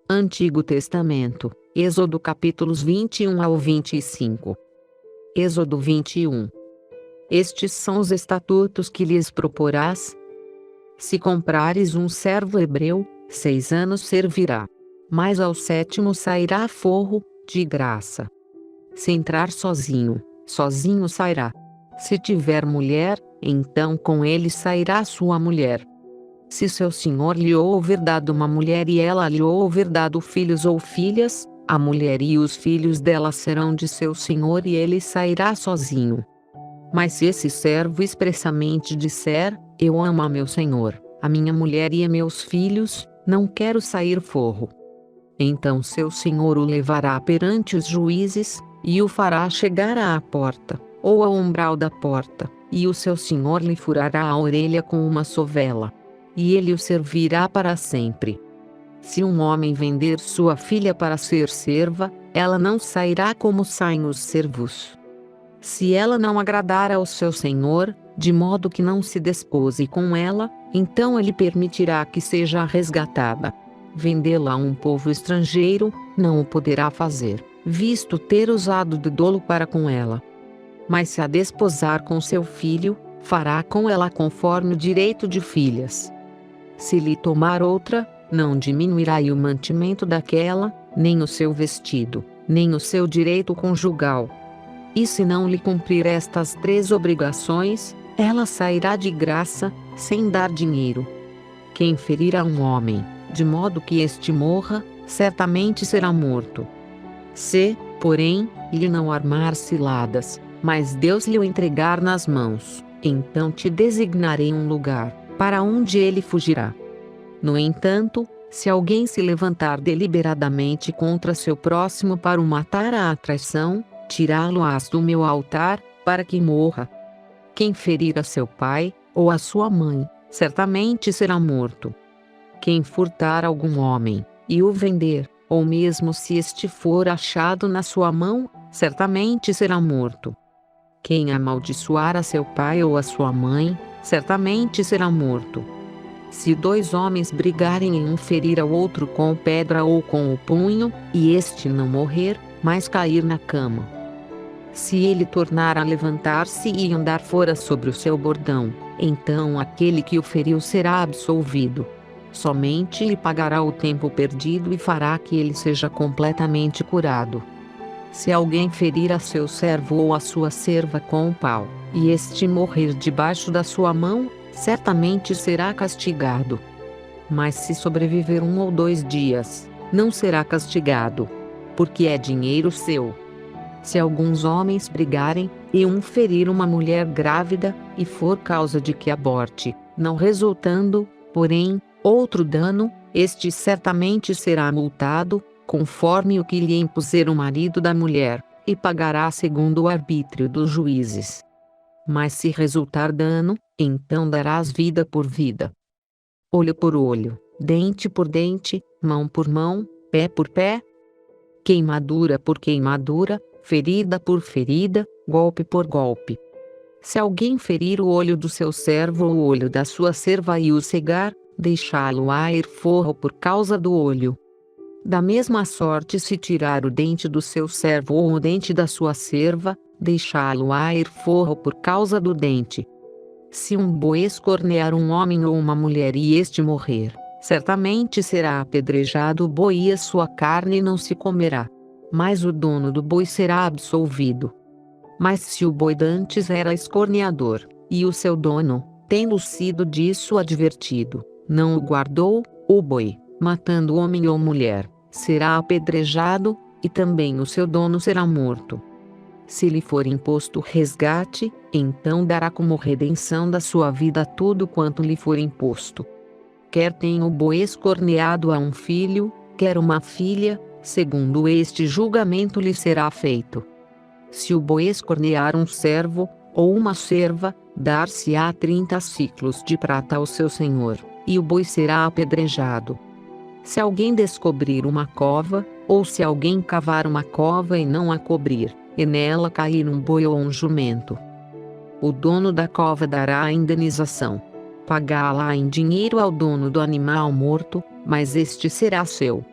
Antigo Testamento, Êxodo capítulos 21 ao 25. Êxodo 21. Estes são os estatutos que lhes proporás. Se comprares um servo hebreu, 6 anos servirá. Mas ao 7º sairá forro, de graça. Se entrar sozinho, sozinho sairá. Se tiver mulher, então com ele sairá sua mulher. Se seu senhor lhe houver dado uma mulher e ela lhe houver dado filhos ou filhas, a mulher e os filhos dela serão de seu senhor e ele sairá sozinho. Mas se esse servo expressamente disser, eu amo a meu senhor, a minha mulher e a meus filhos, não quero sair forro. Então seu senhor o levará perante os juízes, e o fará chegar à porta, ou ao umbral da porta, e o seu senhor lhe furará a orelha com uma sovela. E ele o servirá para sempre. Se um homem vender sua filha para ser serva, ela não sairá como saem os servos. Se ela não agradar ao seu senhor, de modo que não se despose com ela, então ele permitirá que seja resgatada. Vendê-la a um povo estrangeiro, não o poderá fazer, visto ter usado de dolo para com ela. Mas se a desposar com seu filho, fará com ela conforme o direito de filhas. Se lhe tomar outra, não diminuirá o mantimento daquela, nem o seu vestido, nem o seu direito conjugal. E se não lhe cumprir estas 3 obrigações, ela sairá de graça, sem dar dinheiro. Quem ferir a um homem, de modo que este morra, certamente será morto. Se, porém, lhe não armar ciladas, mas Deus lhe o entregar nas mãos, então te designarei um lugar para onde ele fugirá. No entanto, se alguém se levantar deliberadamente contra seu próximo para o matar à traição, tirá-lo-ás do meu altar, para que morra. Quem ferir a seu pai, ou a sua mãe, certamente será morto. Quem furtar algum homem, e o vender, ou mesmo se este for achado na sua mão, certamente será morto. Quem amaldiçoar a seu pai ou a sua mãe, certamente será morto. Se 2 homens brigarem e um ferir ao outro com pedra ou com o punho, e este não morrer, mas cair na cama. Se ele tornar a levantar-se e andar fora sobre o seu bordão, então aquele que o feriu será absolvido. Somente lhe pagará o tempo perdido e fará que ele seja completamente curado. Se alguém ferir a seu servo ou a sua serva com um pau, e este morrer debaixo da sua mão, certamente será castigado. Mas se sobreviver 1 ou 2 dias, não será castigado, porque é dinheiro seu. Se alguns homens brigarem, e um ferir uma mulher grávida, e for causa de que aborte, não resultando, porém, outro dano, este certamente será multado, conforme o que lhe impuser o marido da mulher, e pagará segundo o arbítrio dos juízes. Mas se resultar dano, então darás vida por vida, olho por olho, dente por dente, mão por mão, pé por pé, queimadura por queimadura, ferida por ferida, golpe por golpe. Se alguém ferir o olho do seu servo ou o olho da sua serva e o cegar, deixá-lo-á ir forro por causa do olho. Da mesma sorte, se tirar o dente do seu servo ou o dente da sua serva, deixá-lo-á ir forro por causa do dente. Se um boi escornear um homem ou uma mulher e este morrer, certamente será apedrejado o boi e a sua carne não se comerá. Mas o dono do boi será absolvido. Mas se o boi dantes era escorneador, e o seu dono, tendo sido disso advertido, não o guardou, o boi, matando homem ou mulher, será apedrejado, e também o seu dono será morto. Se lhe for imposto resgate, então dará como redenção da sua vida tudo quanto lhe for imposto. Quer tenha o boi escorneado a um filho, quer uma filha, segundo este julgamento lhe será feito. Se o boi escornear um servo, ou uma serva, dar-se-á 30 siclos de prata ao seu senhor, e o boi será apedrejado. Se alguém descobrir uma cova, ou se alguém cavar uma cova e não a cobrir, e nela cair um boi ou um jumento, o dono da cova dará a indenização. Pagá-la em dinheiro ao dono do animal morto, mas este será seu.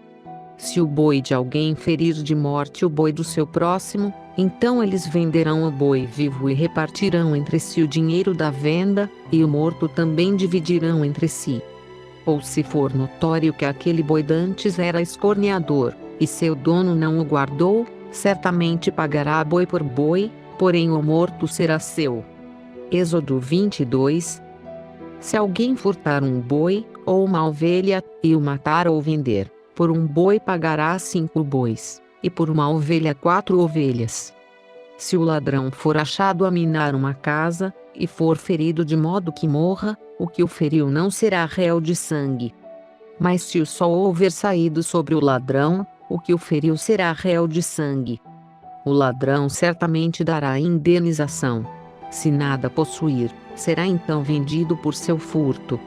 Se o boi de alguém ferir de morte o boi do seu próximo, então eles venderão o boi vivo e repartirão entre si o dinheiro da venda, e o morto também dividirão entre si. Ou se for notório que aquele boi dantes era escorneador, e seu dono não o guardou, certamente pagará boi por boi, porém o morto será seu. Êxodo 22. Se alguém furtar um boi, ou uma ovelha, e o matar ou vender, por um boi pagará 5 bois, e por uma ovelha 4 ovelhas. Se o ladrão for achado a minar uma casa, e for ferido de modo que morra, o que o feriu não será réu de sangue. Mas se o sol houver saído sobre o ladrão, o que o feriu será réu de sangue. O ladrão certamente dará indenização. Se nada possuir, será então vendido por seu furto.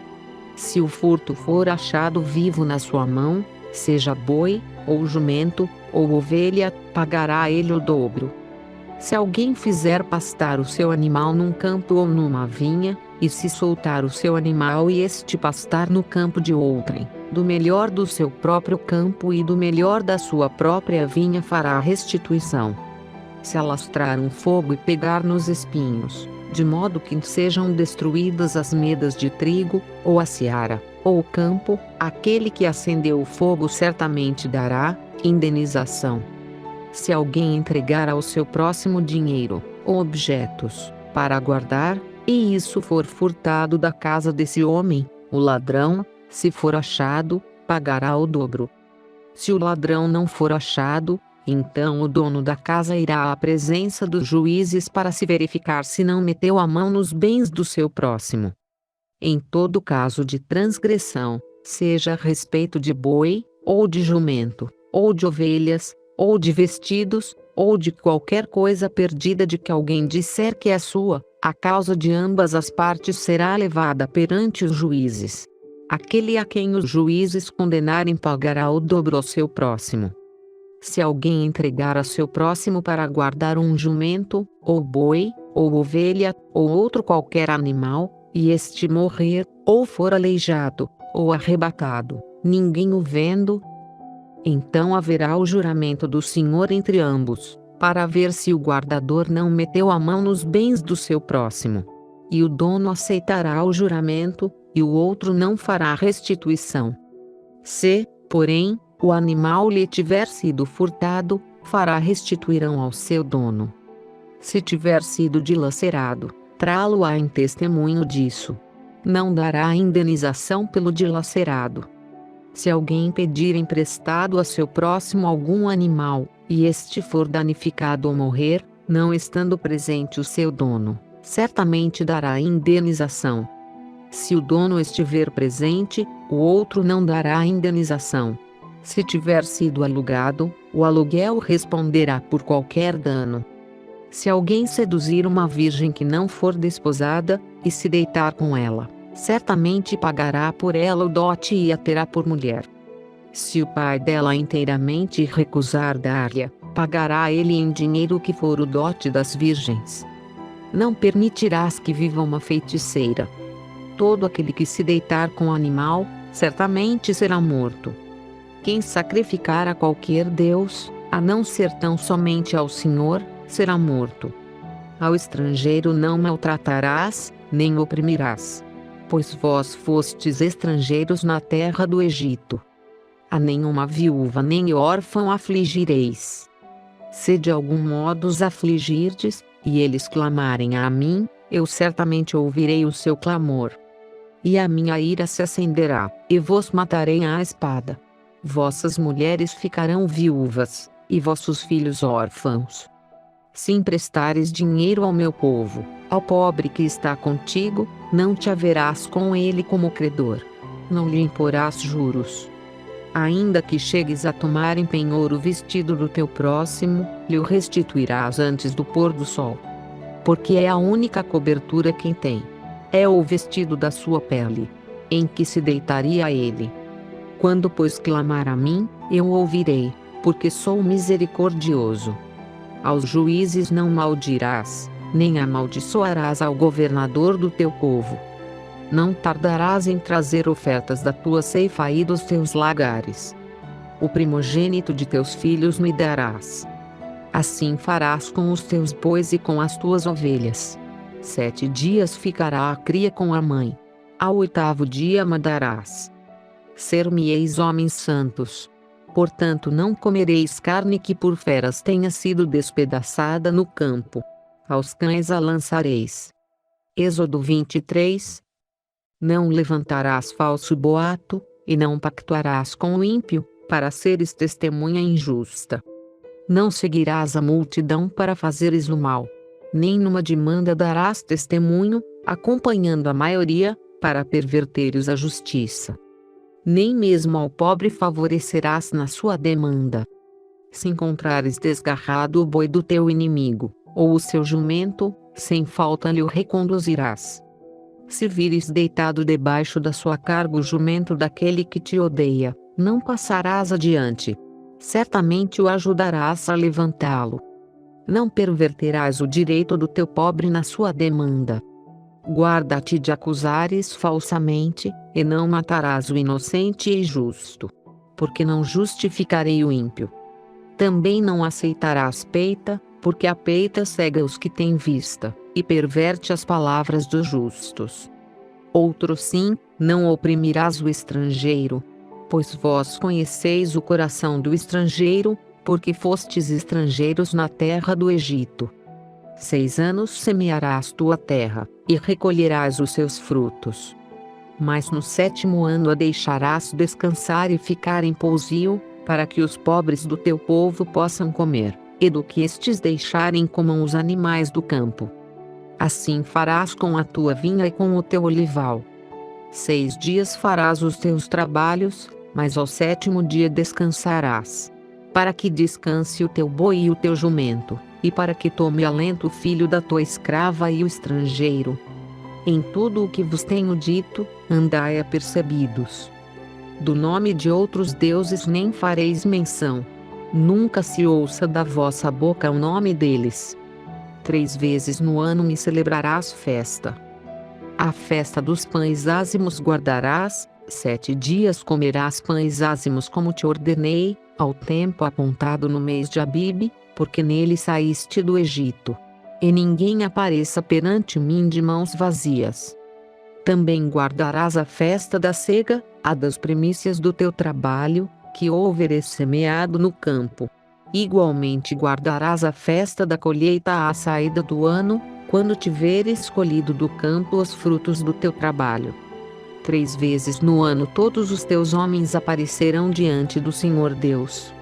Se o furto for achado vivo na sua mão, seja boi, ou jumento, ou ovelha, pagará ele o dobro. Se alguém fizer pastar o seu animal num campo ou numa vinha, e se soltar o seu animal e este pastar no campo de outrem, do melhor do seu próprio campo e do melhor da sua própria vinha fará restituição. Se alastrar um fogo e pegar nos espinhos, de modo que sejam destruídas as medas de trigo, ou a seara, ou o campo, aquele que acendeu o fogo certamente dará indenização. Se alguém entregar ao seu próximo dinheiro, ou objetos, para guardar, e isso for furtado da casa desse homem, o ladrão, se for achado, pagará o dobro. Se o ladrão não for achado, então o dono da casa irá à presença dos juízes para se verificar se não meteu a mão nos bens do seu próximo. Em todo caso de transgressão, seja a respeito de boi, ou de jumento, ou de ovelhas, ou de vestidos, ou de qualquer coisa perdida de que alguém disser que é sua, a causa de ambas as partes será levada perante os juízes. Aquele a quem os juízes condenarem pagará o dobro ao seu próximo. Se alguém entregar a seu próximo para guardar um jumento, ou boi, ou ovelha, ou outro qualquer animal, e este morrer, ou for aleijado, ou arrebatado, ninguém o vendo, então haverá o juramento do Senhor entre ambos, para ver se o guardador não meteu a mão nos bens do seu próximo. E o dono aceitará o juramento, e o outro não fará restituição. Se, porém, o animal lhe tiver sido furtado, fará restituirão ao seu dono. Se tiver sido dilacerado, trá-lo-á em testemunho disso. Não dará indenização pelo dilacerado. Se alguém pedir emprestado a seu próximo algum animal, e este for danificado ou morrer, não estando presente o seu dono, certamente dará indenização. Se o dono estiver presente, o outro não dará indenização. Se tiver sido alugado, o aluguel responderá por qualquer dano. Se alguém seduzir uma virgem que não for desposada, e se deitar com ela, certamente pagará por ela o dote e a terá por mulher. Se o pai dela inteiramente recusar dar-lhe, pagará ele em dinheiro o que for o dote das virgens. Não permitirás que viva uma feiticeira. Todo aquele que se deitar com animal, certamente será morto. Quem sacrificar a qualquer deus, a não ser tão somente ao Senhor, será morto. Ao estrangeiro não maltratarás, nem oprimirás. Pois vós fostes estrangeiros na terra do Egito. A nenhuma viúva nem órfão afligireis. Se de algum modo os afligirdes, e eles clamarem a mim, eu certamente ouvirei o seu clamor. E a minha ira se acenderá, e vos matarei à espada. Vossas mulheres ficarão viúvas, e vossos filhos órfãos. Se emprestares dinheiro ao meu povo, ao pobre que está contigo, não te haverás com ele como credor. Não lhe imporás juros. Ainda que chegues a tomar em penhor o vestido do teu próximo, lhe o restituirás antes do pôr do sol. Porque é a única cobertura que tem. É o vestido da sua pele, em que se deitaria ele. Quando pois clamar a mim, eu ouvirei, porque sou misericordioso. Aos juízes não maldirás, nem amaldiçoarás ao governador do teu povo. Não tardarás em trazer ofertas da tua ceifa e dos teus lagares. o primogênito de teus filhos me darás. Assim farás com os teus bois e com as tuas ovelhas. 7 dias ficará a cria com a mãe. Ao 8º dia mandarás. Ser-me-eis homens santos. Portanto não comereis carne que por feras tenha sido despedaçada no campo. Aos cães a lançareis. Êxodo 23. Não levantarás falso boato, e não pactuarás com o ímpio, para seres testemunha injusta. Não seguirás a multidão para fazeres o mal. Nem numa demanda darás testemunho, acompanhando a maioria, para perverteres a justiça. Nem mesmo ao pobre favorecerás na sua demanda. Se encontrares desgarrado o boi do teu inimigo, ou o seu jumento, sem falta lhe o reconduzirás. Se vires deitado debaixo da sua carga o jumento daquele que te odeia, não passarás adiante. Certamente o ajudarás a levantá-lo. Não perverterás o direito do teu pobre na sua demanda. Guarda-te de acusares falsamente, e não matarás o inocente e justo. Porque não justificarei o ímpio. Também não aceitarás peita, porque a peita cega os que têm vista, e perverte as palavras dos justos. Outro sim, não oprimirás o estrangeiro. Pois vós conheceis o coração do estrangeiro, porque fostes estrangeiros na terra do Egito. 6 anos semearás tua terra, e recolherás os seus frutos. Mas no 7º ano a deixarás descansar e ficar em pousio, para que os pobres do teu povo possam comer, e do que estes deixarem comam os animais do campo. Assim farás com a tua vinha e com o teu olival. 6 dias farás os teus trabalhos, mas ao 7º dia descansarás. Para que descanse o teu boi e o teu jumento, e para que tome alento o filho da tua escrava e o estrangeiro. Em tudo o que vos tenho dito, andai apercebidos. Do nome de outros deuses nem fareis menção. Nunca se ouça da vossa boca o nome deles. 3 vezes no ano me celebrarás festa. A festa dos pães ázimos guardarás, 7 dias comerás pães ázimos como te ordenei, ao tempo apontado no mês de Abibe, porque nele saíste do Egito. E ninguém apareça perante mim de mãos vazias. Também guardarás a festa da cega, a das primícias do teu trabalho, que houveres semeado no campo. Igualmente guardarás a festa da colheita à saída do ano, quando tiveres colhido do campo os frutos do teu trabalho. 3 vezes no ano todos os teus homens aparecerão diante do Senhor Deus.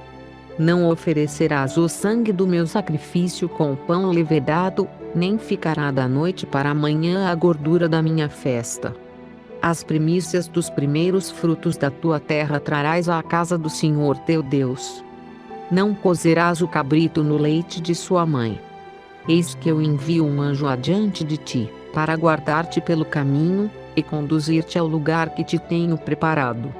Não oferecerás o sangue do meu sacrifício com o pão levedado, nem ficará da noite para amanhã a gordura da minha festa. As primícias dos primeiros frutos da tua terra trarás à casa do Senhor teu Deus. Não cozerás o cabrito no leite de sua mãe. Eis que eu envio um anjo adiante de ti, para guardar-te pelo caminho, e conduzir-te ao lugar que te tenho preparado.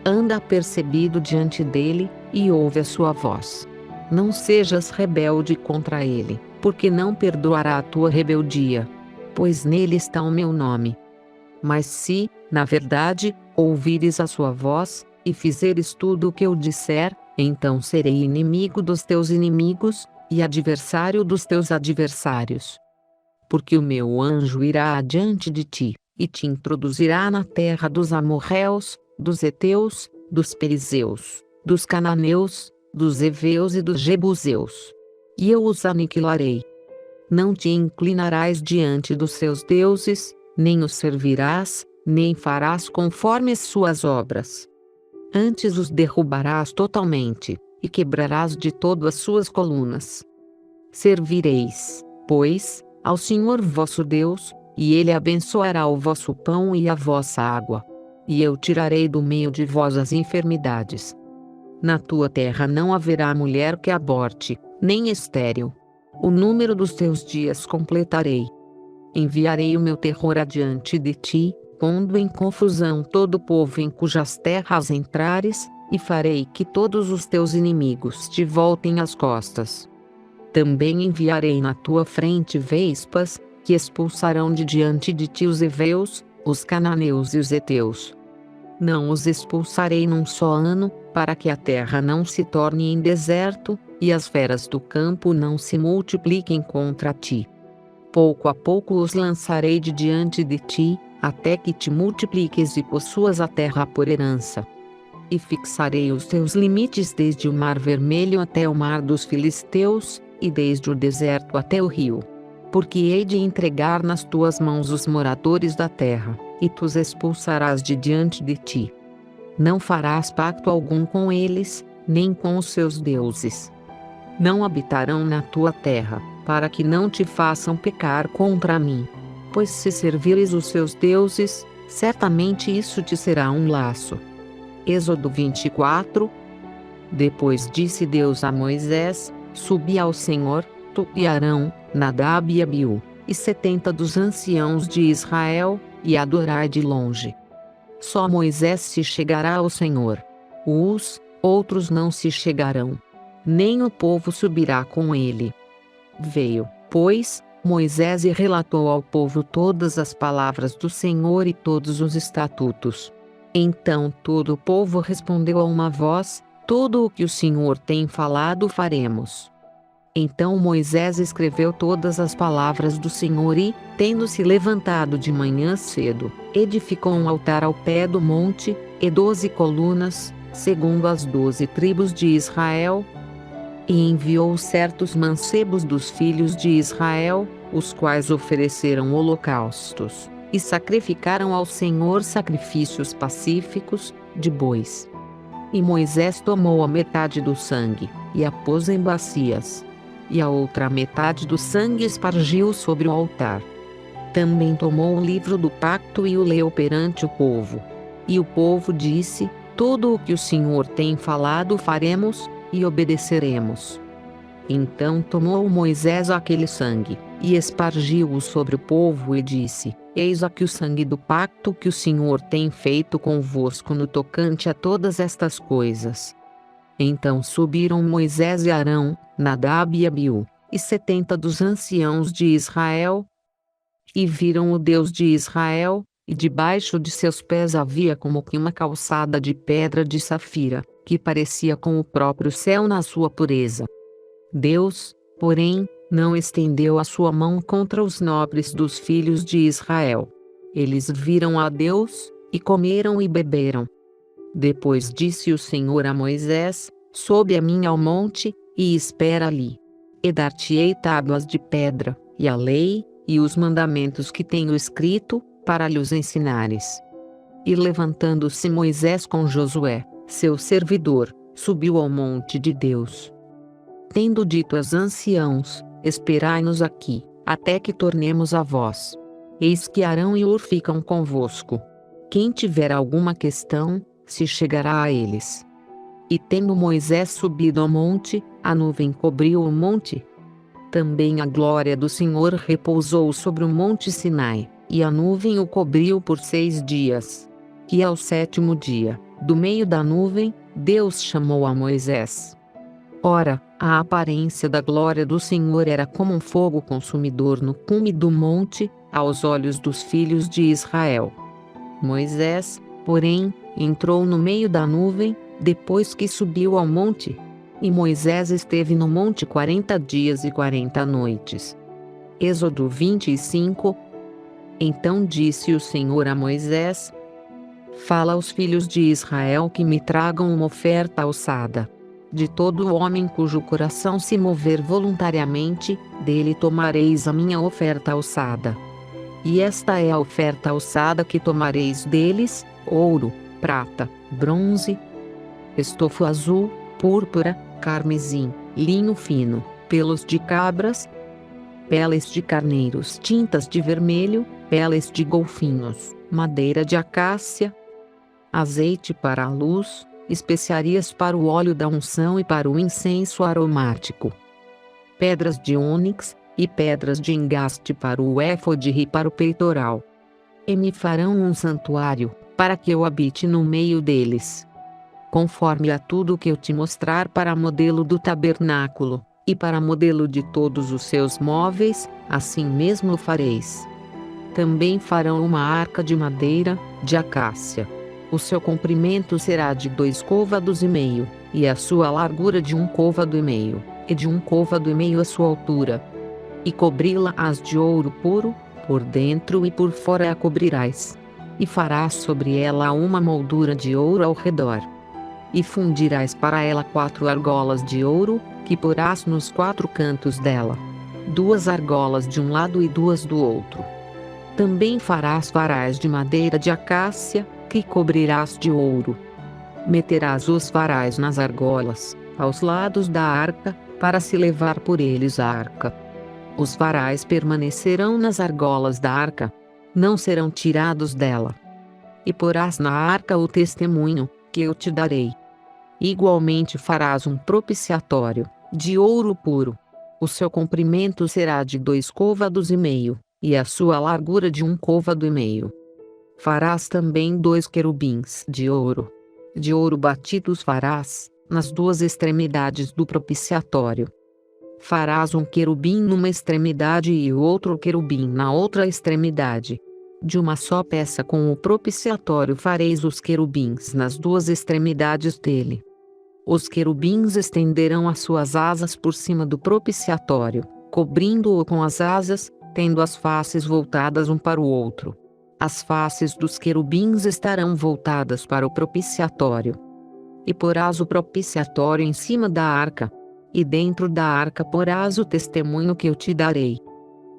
Anda apercebido diante dele, e ouve a sua voz. Não sejas rebelde contra ele, porque não perdoará a tua rebeldia. Pois nele está o meu nome. Mas se, na verdade, ouvires a sua voz, e fizeres tudo o que eu disser, então serei inimigo dos teus inimigos, e adversário dos teus adversários. Porque o meu anjo irá adiante de ti, e te introduzirá na terra dos amorreus, dos heteus, dos perizeus, dos cananeus, dos heveus e dos jebuseus. E eu os aniquilarei. Não te inclinarás diante dos seus deuses, nem os servirás, nem farás conforme as suas obras. Antes os derrubarás totalmente, e quebrarás de todo as suas colunas. Servireis, pois, ao Senhor vosso Deus, e ele abençoará o vosso pão e a vossa água. E eu tirarei do meio de vós as enfermidades. Na tua terra não haverá mulher que aborte, nem estéril. O número dos teus dias completarei. Enviarei o meu terror adiante de ti, pondo em confusão todo o povo em cujas terras entrares, e farei que todos os teus inimigos te voltem as costas. Também enviarei na tua frente vespas, que expulsarão de diante de ti os heveus, os cananeus e os heteus. Não os expulsarei num só ano, para que a terra não se torne em deserto, e as feras do campo não se multipliquem contra ti. Pouco a pouco os lançarei de diante de ti, até que te multipliques e possuas a terra por herança. E fixarei os teus limites desde o mar vermelho até o mar dos filisteus, e desde o deserto até o rio. Porque hei de entregar nas tuas mãos os moradores da terra, e tu os expulsarás de diante de ti. Não farás pacto algum com eles, nem com os seus deuses. Não habitarão na tua terra, para que não te façam pecar contra mim. Pois se servires os seus deuses, certamente isso te será um laço. Êxodo 24. Depois disse Deus a Moisés: Subi ao Senhor, tu e Arão, Nadab e Abiú, e 70 dos anciãos de Israel, e adorai de longe. Só Moisés se chegará ao Senhor. Os outros não se chegarão. Nem o povo subirá com ele. Veio, pois, Moisés e relatou ao povo todas as palavras do Senhor e todos os estatutos. Então todo o povo respondeu a uma voz: Tudo o que o Senhor tem falado faremos. Então Moisés escreveu todas as palavras do Senhor e, tendo-se levantado de manhã cedo, edificou um altar ao pé do monte, e 12 colunas, segundo as 12 tribos de Israel. E enviou certos mancebos dos filhos de Israel, os quais ofereceram holocaustos, e sacrificaram ao Senhor sacrifícios pacíficos, de bois. E Moisés tomou a metade do sangue, e a pôs em bacias. E a outra metade do sangue espargiu sobre o altar. Também tomou o livro do pacto e o leu perante o povo. E o povo disse: Tudo o que o Senhor tem falado faremos, e obedeceremos. Então tomou Moisés aquele sangue, e espargiu-o sobre o povo e disse: Eis aqui o sangue do pacto que o Senhor tem feito convosco no tocante a todas estas coisas. Então subiram Moisés e Arão, Nadab e Abiú, e 70 dos anciãos de Israel, e viram o Deus de Israel, e debaixo de seus pés havia como que uma calçada de pedra de safira, que parecia com o próprio céu na sua pureza. Deus, porém, não estendeu a sua mão contra os nobres dos filhos de Israel. Eles viram a Deus, e comeram e beberam. Depois disse o Senhor a Moisés: Sobe a mim ao monte, e espera ali. E dar-te-ei tábuas de pedra, e a lei, e os mandamentos que tenho escrito, para lhes ensinares. E levantando-se Moisés com Josué, seu servidor, subiu ao monte de Deus. Tendo dito aos anciãos: Esperai-nos aqui, até que tornemos a vós. Eis que Arão e Hur ficam convosco. Quem tiver alguma questão, se chegará a eles. E tendo Moisés subido ao monte, a nuvem cobriu o monte. Também a glória do Senhor repousou sobre o monte Sinai, e a nuvem o cobriu por 6 dias. E ao 7º dia, do meio da nuvem, Deus chamou a Moisés. Ora, a aparência da glória do Senhor era como um fogo consumidor no cume do monte, aos olhos dos filhos de Israel. Moisés, porém, entrou no meio da nuvem, depois que subiu ao monte. E Moisés esteve no monte 40 dias e 40 noites. Êxodo 25. Então disse o Senhor a Moisés: Fala aos filhos de Israel que me tragam uma oferta alçada. De todo homem cujo coração se mover voluntariamente, dele tomareis a minha oferta alçada. E esta é a oferta alçada que tomareis deles: ouro, prata, bronze, estofo azul, púrpura, carmesim, linho fino, pelos de cabras, peles de carneiros tintas de vermelho, peles de golfinhos, madeira de acácia, azeite para a luz, especiarias para o óleo da unção e para o incenso aromático, pedras de ônix, e pedras de engaste para o éfode e para o peitoral. E me farão um santuário, para que eu habite no meio deles. Conforme a tudo que eu te mostrar para modelo do tabernáculo, e para modelo de todos os seus móveis, assim mesmo o fareis. Também farão uma arca de madeira, de acácia. O seu comprimento será de 2 côvados e meio, e a sua largura de 1 côvado e meio, e de 1 côvado e meio a sua altura. E cobri-la-ás de ouro puro, por dentro e por fora a cobrirás. E farás sobre ela uma moldura de ouro ao redor. E fundirás para ela 4 argolas de ouro, que porás nos 4 cantos dela. 2 argolas de um lado e 2 do outro. Também farás varais de madeira de acácia, que cobrirás de ouro. Meterás os varais nas argolas, aos lados da arca, para se levar por eles a arca. Os varais permanecerão nas argolas da arca, não serão tirados dela. E porás na arca o testemunho, que eu te darei. Igualmente farás um propiciatório, de ouro puro. O seu comprimento será de 2 côvados e meio, e a sua largura de 1 côvado e meio. Farás também 2 querubins de ouro. De ouro batido os farás, nas 2 extremidades do propiciatório. Farás um querubim numa extremidade e o outro querubim na outra extremidade. De uma só peça com o propiciatório fareis os querubins nas 2 extremidades dele. Os querubins estenderão as suas asas por cima do propiciatório, cobrindo-o com as asas, tendo as faces voltadas um para o outro. As faces dos querubins estarão voltadas para o propiciatório. E porás o propiciatório em cima da arca. E dentro da arca porás o testemunho que eu te darei.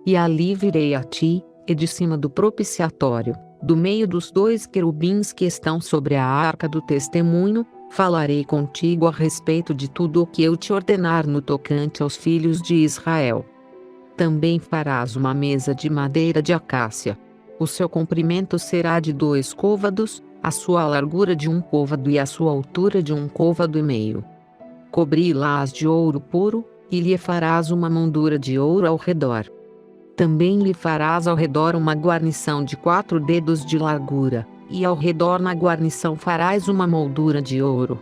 E ali virei a ti, e de cima do propiciatório, do meio dos 2 querubins que estão sobre a arca do testemunho, falarei contigo a respeito de tudo o que eu te ordenar no tocante aos filhos de Israel. Também farás uma mesa de madeira de acácia. O seu comprimento será de 2 côvados, a sua largura de 1 côvado e a sua altura de 1 côvado e meio. Cobri-las de ouro puro, e lhe farás uma moldura de ouro ao redor. Também lhe farás ao redor uma guarnição de 4 dedos de largura, e ao redor na guarnição farás uma moldura de ouro.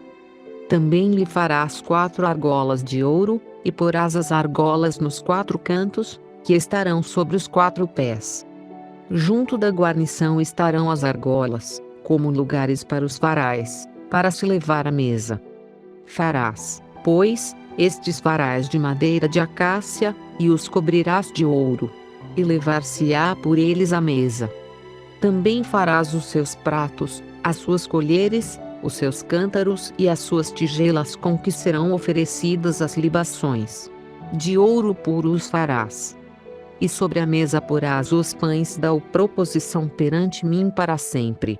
Também lhe farás 4 argolas de ouro, e porás as argolas nos 4 cantos, que estarão sobre os 4 pés. Junto da guarnição estarão as argolas, como lugares para os varais, para se levar à mesa. Farás, pois, estes varais de madeira de acácia, e os cobrirás de ouro, e levar-se-á por eles à mesa. Também farás os seus pratos, as suas colheres, os seus cântaros e as suas tigelas com que serão oferecidas as libações. De ouro puro os farás. E sobre a mesa porás os pães da proposição perante mim para sempre.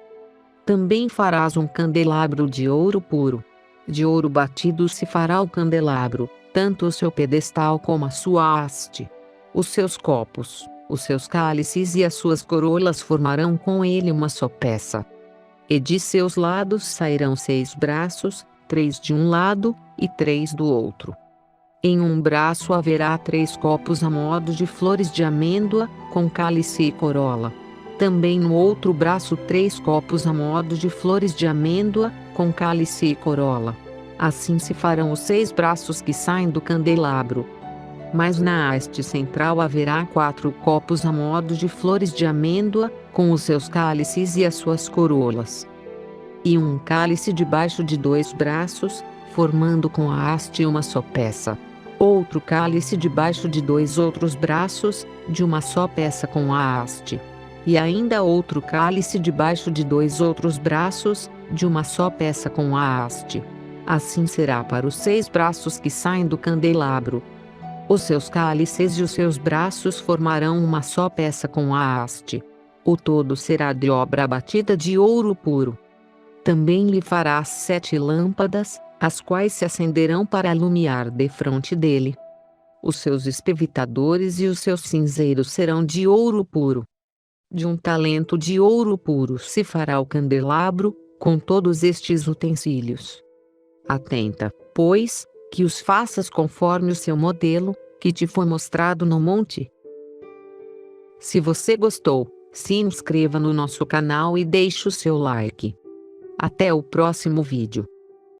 Também farás um candelabro de ouro puro. De ouro batido se fará o candelabro, tanto o seu pedestal como a sua haste. Os seus copos, os seus cálices e as suas corolas formarão com ele uma só peça. E de seus lados sairão 6 braços, 3 de um lado, e 3 do outro. Em um braço haverá 3 copos a modo de flores de amêndoa, com cálice e corola. Também no outro braço 3 copos a modo de flores de amêndoa, com cálice e corola. Assim se farão os 6 braços que saem do candelabro. Mas na haste central haverá 4 copos a modo de flores de amêndoa, com os seus cálices e as suas corolas. E um cálice debaixo de 2 braços, formando com a haste uma só peça. Outro cálice debaixo de 2 outros braços, de uma só peça com a haste. E ainda outro cálice debaixo de 2 outros braços, de uma só peça com a haste. Assim será para os 6 braços que saem do candelabro. Os seus cálices e os seus braços formarão uma só peça com a haste. O todo será de obra batida de ouro puro. Também lhe farás 7 lâmpadas, as quais se acenderão para alumiar defronte dele. Os seus espevitadores e os seus cinzeiros serão de ouro puro. De um talento de ouro puro se fará o candelabro, com todos estes utensílios. Atenta, pois, que os faças conforme o seu modelo, que te foi mostrado no monte. Se você gostou, se inscreva no nosso canal e deixe o seu like. Até o próximo vídeo.